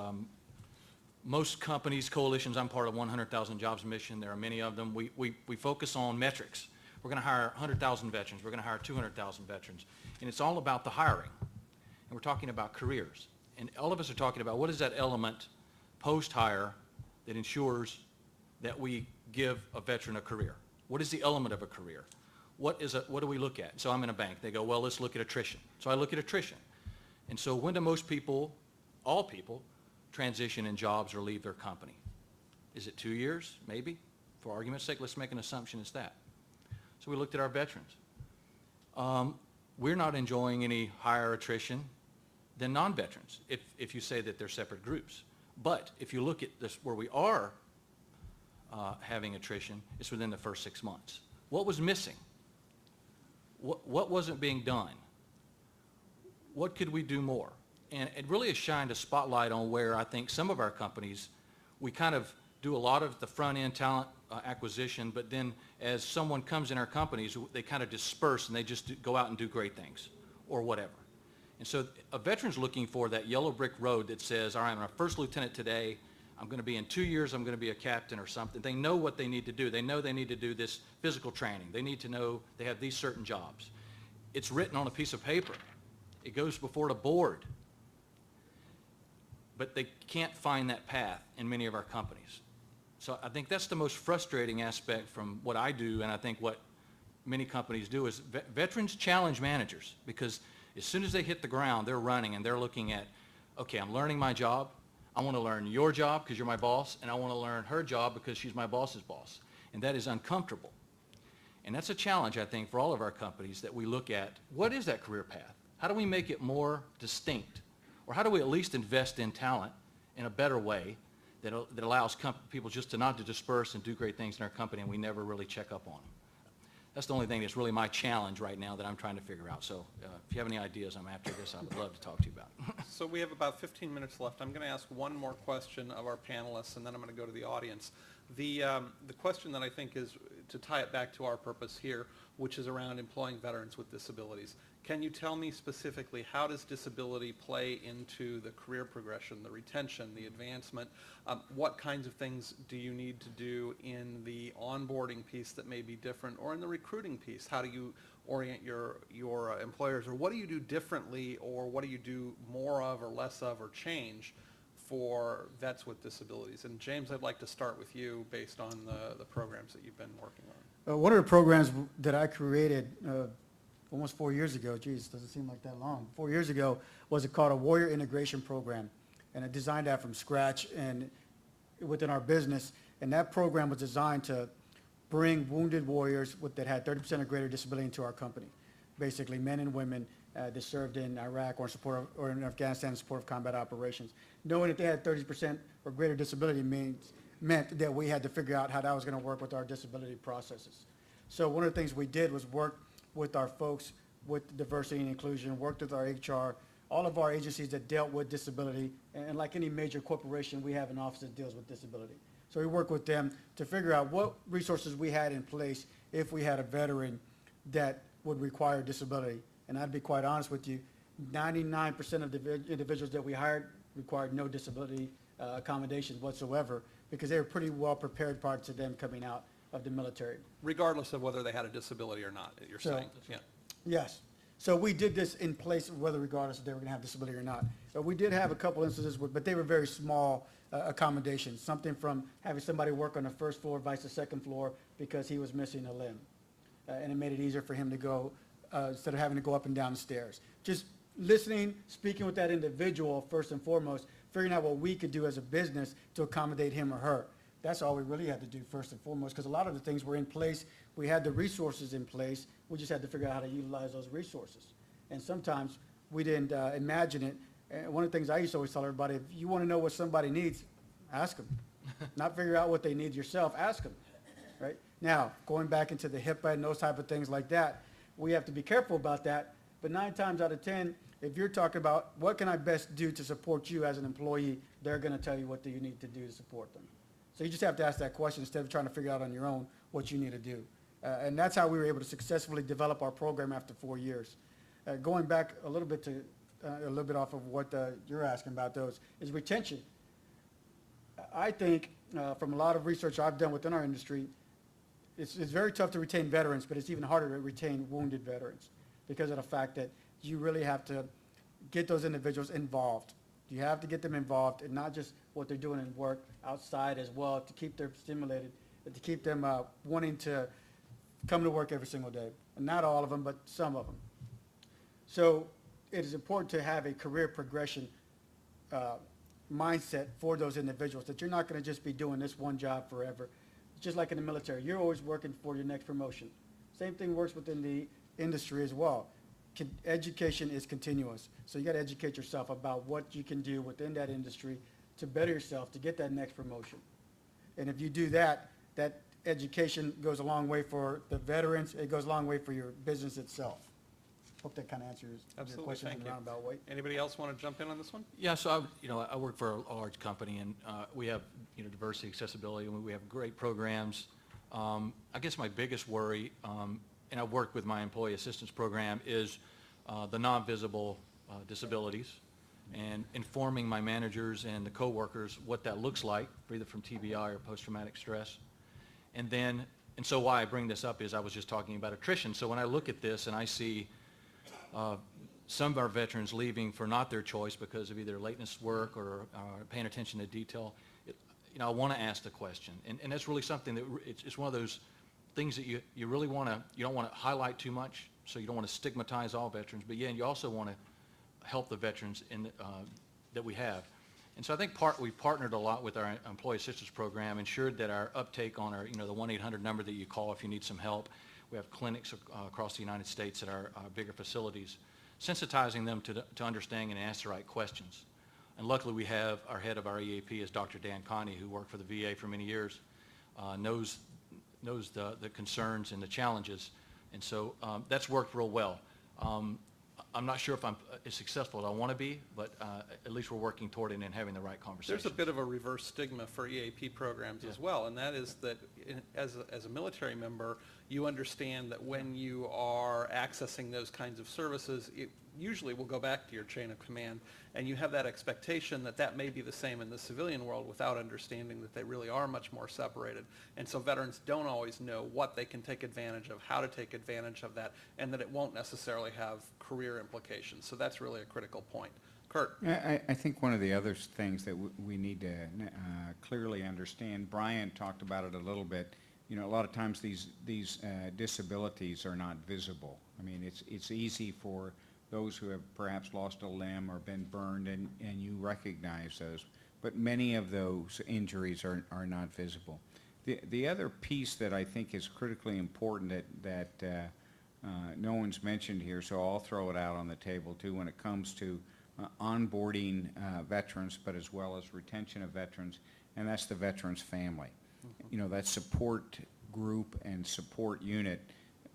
B: most companies, coalitions, I'm part of 100,000 Jobs Mission, there are many of them, we focus on metrics. We're going to hire 100,000 veterans, we're going to hire 200,000 veterans, and it's all about the hiring. And we're talking about careers. And all of us are talking about what is that element post-hire that ensures that we give a veteran a career? What is the element of a career? What do we look at? So I'm in a bank. They go, well, let's look at attrition. So I look at attrition. And so when do most people, all people, transition in jobs or leave their company? Is it 2 years? Maybe. For argument's sake, let's make an assumption it's that. So we looked at our veterans. We're not enjoying any higher attrition than non-veterans, if you say that they're separate groups. But if you look at this, where we are having attrition, it's within the first 6 months. What was missing? What wasn't being done? What could we do more? And it really has shined a spotlight on where I think some of our companies, we kind of do a lot of the front-end talent acquisition, but then as someone comes in our companies, they kind of disperse and they just go out and do great things or whatever. And so a veteran's looking for that yellow brick road that says, all right, I'm a first lieutenant today, I'm going to be in 2 years, I'm going to be a captain or something. They know what they need to do. They know they need to do this physical training. They need to know they have these certain jobs. It's written on a piece of paper. It goes before the board. But they can't find that path in many of our companies. So I think that's the most frustrating aspect from what I do, and I think what many companies do is veterans challenge managers, because as soon as they hit the ground, they're running and they're looking at, okay, I'm learning my job. I want to learn your job because you're my boss, and I want to learn her job because she's my boss's boss. And that is uncomfortable. And that's a challenge, I think, for all of our companies, that we look at, what is that career path? How do we make it more distinct? Or how do we at least invest in talent in a better way that allows people just to not to disperse and do great things in our company, and we never really check up on them? That's the only thing that's really my challenge right now that I'm trying to figure out. So if you have any ideas, I'm after this, I would love to talk to you about.
A: So we have about 15 minutes left. I'm going to ask one more question of our panelists, and then I'm going to go to the audience. The question that I think is to tie it back to our purpose here, which is around employing veterans with disabilities. Can you tell me specifically, how does disability play into the career progression, the retention, the advancement? What kinds of things do you need to do in the onboarding piece that may be different, or in the recruiting piece? How do you orient your employers, or what do you do differently, or what do you do more of or less of or change for vets with disabilities? And James, I'd like to start with you based on the programs that you've been working on.
D: One of the programs that I created almost 4 years ago, geez, doesn't seem like that long, 4 years ago, was called a Warrior Integration Program. And I designed that from scratch and within our business. And that program was designed to bring wounded warriors that had 30% or greater disability into our company. Basically, men and women that served in Iraq or in Afghanistan in support of combat operations. Knowing that they had 30% or greater disability meant that we had to figure out how that was going to work with our disability processes. So one of the things we did was work with our folks with diversity and inclusion, worked with our HR, all of our agencies that dealt with disability, and like any major corporation, we have an office that deals with disability. So we work with them to figure out what resources we had in place if we had a veteran that would require disability. And I'd be quite honest with you, 99% of the individuals that we hired required no disability accommodations whatsoever, because they were pretty well prepared prior to them coming out of the military.
A: Regardless of whether they had a disability or not, you're
D: So-
A: saying? Yeah.
D: Yes. So we did this in place, whether regardless if they were going to have disability or not. But we did have a couple instances, but they were very small accommodations. Something from having somebody work on the first floor vice the second floor because he was missing a limb. And it made it easier for him to go, instead of having to go up and down the stairs. Just listening, speaking with that individual first and foremost, figuring out what we could do as a business to accommodate him or her. That's all we really had to do first and foremost, because a lot of the things were in place. We had the resources in place. We just had to figure out how to utilize those resources. And sometimes we didn't imagine it. And one of the things I used to always tell everybody, if you want to know what somebody needs, ask them. Not figure out what they need yourself, ask them, right? Now, going back into the HIPAA and those type of things like that, we have to be careful about that. But 9 times out of 10, if you're talking about what can I best do to support you as an employee, they're going to tell you what do you need to do to support them. So you just have to ask that question instead of trying to figure out on your own what you need to do. And that's how we were able to successfully develop our program after 4 years. Going back a little bit to a little bit off of what you're asking about those is retention. I think from a lot of research I've done within our industry, it's very tough to retain veterans, but it's even harder to retain wounded veterans because of the fact that you really have to get those individuals involved. You have to get them involved, and not just what they're doing in work, outside as well, to keep them stimulated, to keep them wanting to come to work every single day. And not all of them, but some of them. So it is important to have a career progression mindset for those individuals, that you're not going to just be doing this one job forever. Just like in the military, you're always working for your next promotion. Same thing works within the industry as well. Education is continuous. So you got to educate yourself about what you can do within that industry to better yourself, to get that next promotion. And if you do that, that education goes a long way for the veterans. It goes a long way for your business itself. Hope that kind of answers your
A: Absolutely,
D: question in
A: thank
D: a
A: you.
D: roundabout way.
A: Anybody else want to jump in on this one?
B: Yeah, so I work for a large company, and we have diversity, accessibility, and we have great programs. I guess my biggest worry, and I've worked with my employee assistance program, is the non-visible disabilities, and informing my managers and the coworkers what that looks like, either from TBI or post-traumatic stress. And so why I bring this up is I was just talking about attrition. So when I look at this and I see some of our veterans leaving for not their choice because of either lateness work or paying attention to detail, I want to ask the question. And that's really something that it's one of those things that you really want to, you don't want to highlight too much, so you don't want to stigmatize all veterans, but yeah, and you also want to help the veterans that we have. And so I think we've partnered a lot with our employee assistance program, ensured that our uptake on our, the 1-800 number that you call if you need some help. We have clinics across the United States at our bigger facilities, sensitizing them to understanding and ask the right questions. And luckily we have our head of our EAP is Dr. Dan Connie, who worked for the VA for many years, knows the concerns and the challenges. And so that's worked real well. I'm not sure if I'm as successful as I want to be, but at least we're working toward it and having the right conversation.
A: There's a bit of a reverse stigma for EAP programs as well, and that is that as a military member, you understand that when you are accessing those kinds of services, it usually will go back to your chain of command, and you have that expectation that that may be the same in the civilian world without understanding that they really are much more separated. And so veterans don't always know what they can take advantage of, how to take advantage of that, and that it won't necessarily have career implications. So that's really a critical point. Kurt?
C: I think one of the other things that we need to clearly understand, Brian talked about it a little bit, a lot of times these disabilities are not visible. I mean, it's easy for those who have perhaps lost a limb or been burned, and you recognize those. But many of those injuries are not visible. The other piece that I think is critically important that no one's mentioned here, so I'll throw it out on the table too, when it comes to onboarding veterans, but as well as retention of veterans, and that's the veterans family. That support group and support unit,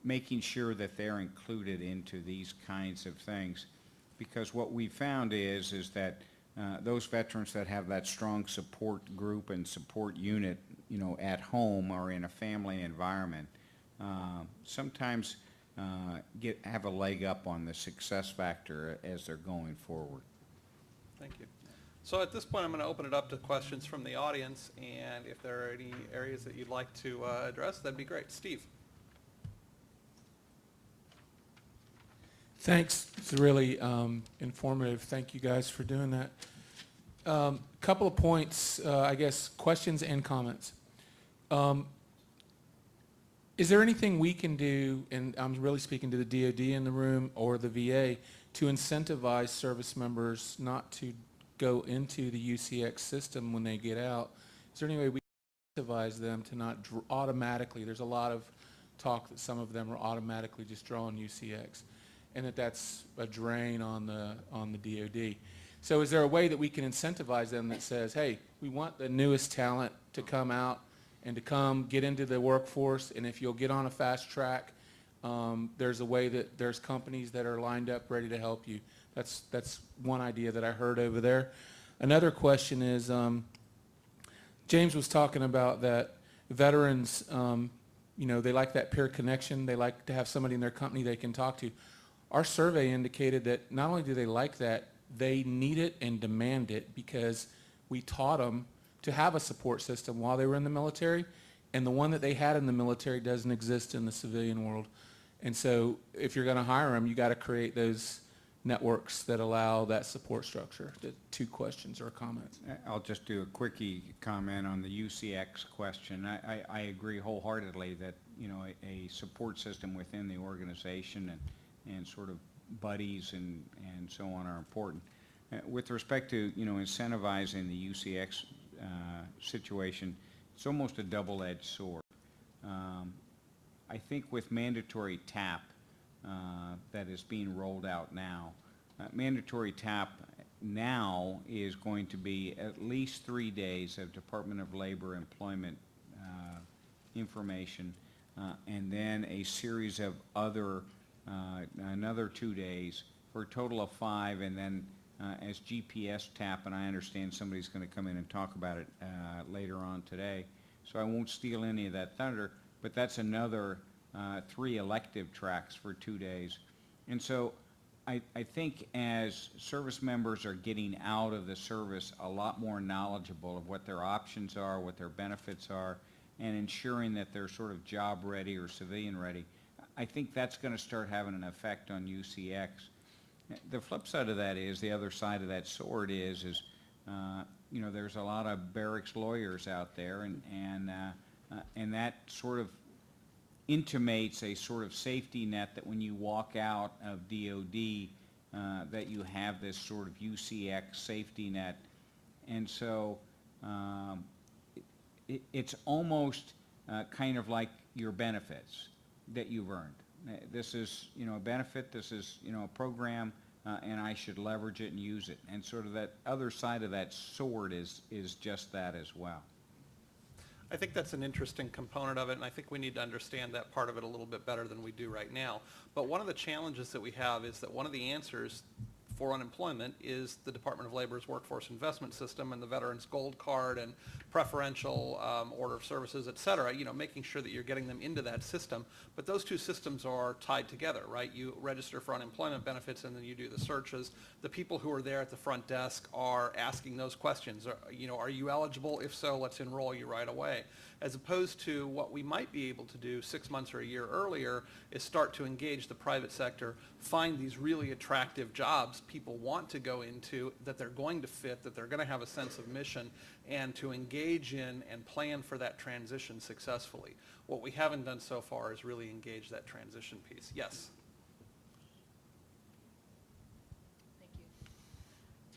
C: making sure that they're included into these kinds of things, because what we found is that those veterans that have that strong support group and support unit, at home or in a family environment, sometimes have a leg up on the success factor as they're going forward.
A: Thank you. So at this point, I'm going to open it up to questions from the audience, and if there are any areas that you'd like to address, that'd be great. Steve?
F: Thanks. It's really informative. Thank you guys for doing that. Couple of points, I guess, questions and comments. Is there anything we can do, and I'm really speaking to the DoD in the room or the VA, to incentivize service members not to go into the UCX system when they get out? Is there any way we can incentivize them to not automatically, there's a lot of talk that some of them are automatically just drawing UCX, and that's a drain on the DoD. So is there a way that we can incentivize them that says, hey, we want the newest talent to come out and to come get into the workforce, and if you'll get on a fast track, there's a way that there's companies that are lined up ready to help you. That's one idea that I heard over there. Another question is, James was talking about that veterans, they like that peer connection. They like to have somebody in their company they can talk to. Our survey indicated that not only do they like that, they need it and demand it, because we taught them to have a support system while they were in the military, and the one that they had in the military doesn't exist in the civilian world. And so if you're going to hire them, you got to create those networks that allow that support structure. Two questions or comments.
C: I'll just do a quickie comment on the UCX question. I agree wholeheartedly that, a support system within the organization and sort of buddies and so on are important. With respect to, incentivizing the UCX situation, it's almost a double-edged sword. I think with mandatory TAP that is being rolled out now, mandatory TAP now is going to be at least 3 days of Department of Labor employment information, and then a series of another 2 days for a total of 5, and then as GPS TAP, and I understand somebody's going to come in and talk about it later on today, so I won't steal any of that thunder, but that's another 3 elective tracks for 2 days. And so I think as service members are getting out of the service a lot more knowledgeable of what their options are, what their benefits are, and ensuring that they're sort of job ready or civilian ready, I think that's going to start having an effect on UCX. The flip side of that is, the other side of that sword is there's a lot of barracks lawyers out there, and that sort of intimates a sort of safety net that when you walk out of DOD, that you have this sort of UCX safety net. And so it's almost kind of like your benefits that you've earned. This is, a benefit, this is, a program, and I should leverage it and use it. And sort of that other side of that sword is just that as well.
A: I think that's an interesting component of it, and I think we need to understand that part of it a little bit better than we do right now. But one of the challenges that we have is that one of the answers for unemployment is the Department of Labor's workforce investment system and the Veterans Gold Card and preferential order of services, et cetera, making sure that you're getting them into that system. But those two systems are tied together, right? You register for unemployment benefits and then you do the searches. The people who are there at the front desk are asking those questions. Are you eligible? If so, let's enroll you right away. As opposed to what we might be able to do 6 months or a year earlier is start to engage the private sector, find these really attractive jobs people want to go into, that they're going to fit, that they're going to have a sense of mission, and to engage in and plan for that transition successfully. What we haven't done so far is really engage that transition piece. Yes?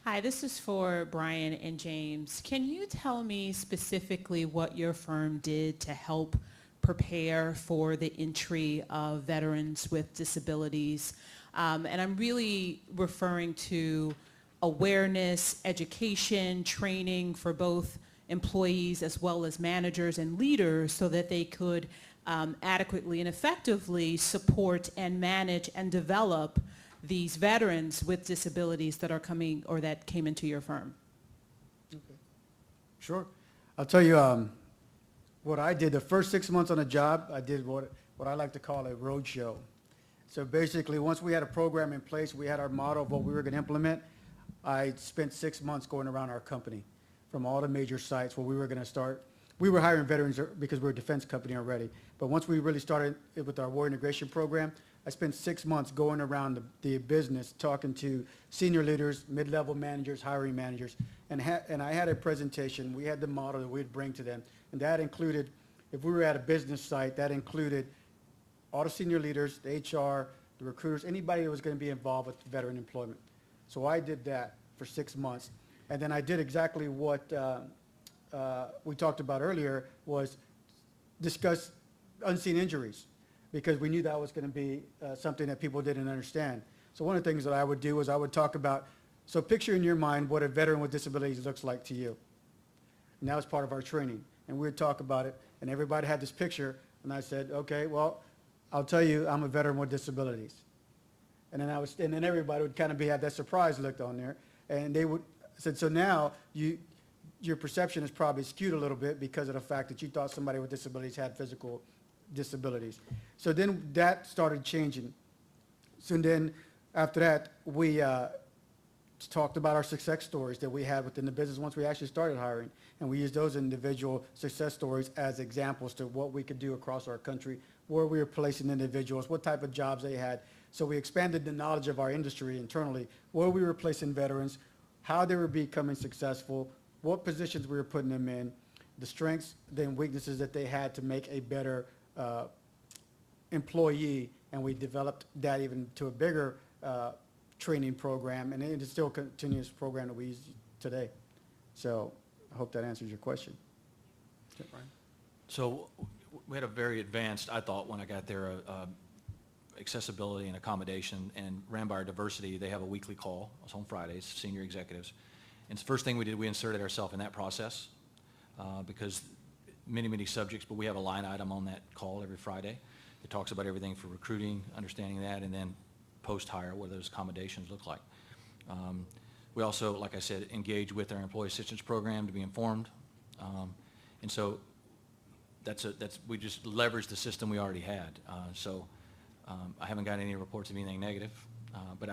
G: Hi, this is for Brian and James. Can you tell me specifically what your firm did to help prepare for the entry of veterans with disabilities? And I'm really referring to awareness, education, training for both employees as well as managers and leaders so that they could adequately and effectively support and manage and develop these veterans with disabilities that are coming or that came into your firm.
D: Sure. I'll tell you what I did the first 6 months on the job. I did what I like to call a road show. So basically, once we had a program in place, we had our model of what we were going to implement, I spent 6 months going around our company from all the major sites where we were going to start. We were hiring veterans because we're a defense company already. But once we really started with our war integration program, I spent 6 months going around the business, talking to senior leaders, mid-level managers, hiring managers, and I had a presentation. We had the model that we'd bring to them, and that included, if we were at a business site, that included all the senior leaders, the HR, the recruiters, anybody that was going to be involved with veteran employment. So I did that for 6 months, and then I did exactly what we talked about earlier, was discuss unseen injuries, because we knew that was going to be something that people didn't understand. So one of the things that I would do was I would talk about, so picture in your mind what a veteran with disabilities looks like to you. And that was part of our training. And we would talk about it, and everybody had this picture, and I said, okay, well, I'll tell you, I'm a veteran with disabilities. And then everybody would kind of have that surprise look on there, and they would said, so now your perception is probably skewed a little bit because of the fact that you thought somebody with disabilities had physical disabilities. So then that started changing. So then after that, we talked about our success stories that we had within the business once we actually started hiring. And we used those individual success stories as examples to what we could do across our country, where we were placing individuals, what type of jobs they had. So we expanded the knowledge of our industry internally, where we were placing veterans, how they were becoming successful, what positions we were putting them in, the strengths and weaknesses that they had to make a better employee, and we developed that even to a bigger training program, and it is still a continuous program that we use today. So I hope that answers your question.
B: So we had a very advanced, I thought, when I got there, accessibility and accommodation, and ran by our diversity. They have a weekly call. It was on Fridays, senior executives. And the first thing we did, we inserted ourselves in that process because many subjects, but we have a line item on that call every Friday. It talks about everything for recruiting, understanding that, and then post-hire, what those accommodations look like. We also, like I said, engage with our employee assistance program to be informed. And so we just leveraged the system we already had. I haven't got any reports of anything negative, but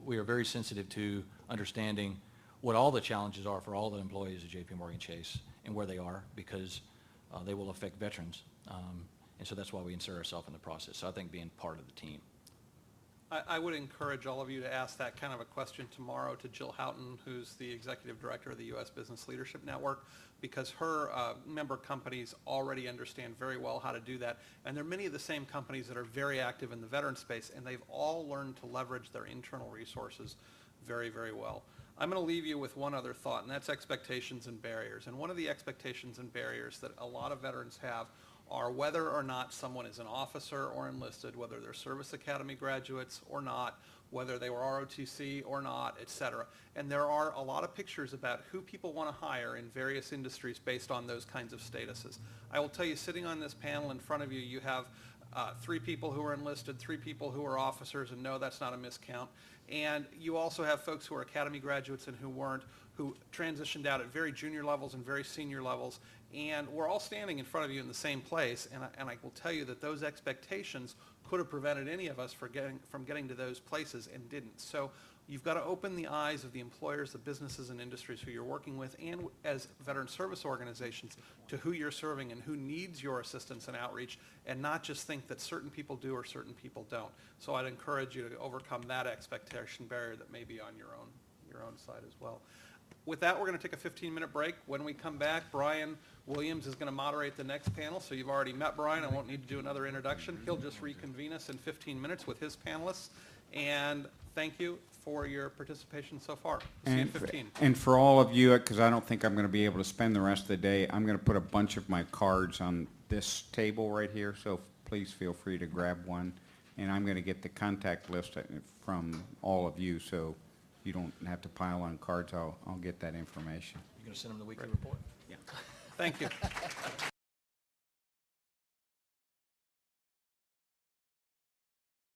B: we are very sensitive to understanding what all the challenges are for all the employees at J.P. Morgan Chase and where they are, because they will affect veterans. And so that's why we insert ourselves in the process. So I think being part of the team.
A: I would encourage all of you to ask that kind of a question tomorrow to Jill Houghton, who's the Executive Director of the U.S. Business Leadership Network, because her member companies already understand very well how to do that. And there are many of the same companies that are very active in the veteran space, and they've all learned to leverage their internal resources very well. I'm going to leave you with one other thought, and that's expectations and barriers. And one of the expectations and barriers that a lot of veterans have are whether or not someone is an officer or enlisted, whether they're service academy graduates or not, whether they were ROTC or not, et cetera. And there are a lot of pictures about who people want to hire in various industries based on those kinds of statuses. I will tell you, sitting on this panel in front of you, you have 3 people who are enlisted, 3 people who are officers, and no, that's not a miscount. And you also have folks who are academy graduates and who weren't, who transitioned out at very junior levels and very senior levels. And we're all standing in front of you in the same place, and I will tell you that those expectations could have prevented any of us from getting to those places and didn't. So you've got to open the eyes of the employers, the businesses and industries who you're working with, and as veteran service organizations, to who you're serving and who needs your assistance and outreach, and not just think that certain people do or certain people don't. So I'd encourage you to overcome that expectation barrier that may be on your own side as well. With that, we're going to take a 15-minute break. When we come back, Brian Williams is going to moderate the next panel. So you've already met Brian. I won't need to do another introduction. He'll just reconvene us in 15 minutes with his panelists. And thank you for your participation so far. See you in 15.
C: And for all of you, because I don't think I'm going to be able to spend the rest of the day, I'm going to put a bunch of my cards on this table right here. So please feel free to grab one. And I'm going to get the contact list from all of you. So you don't have to pile on cards. I'll get that information.
B: You're going to send them the weekly report?
C: Yeah.
A: Thank you.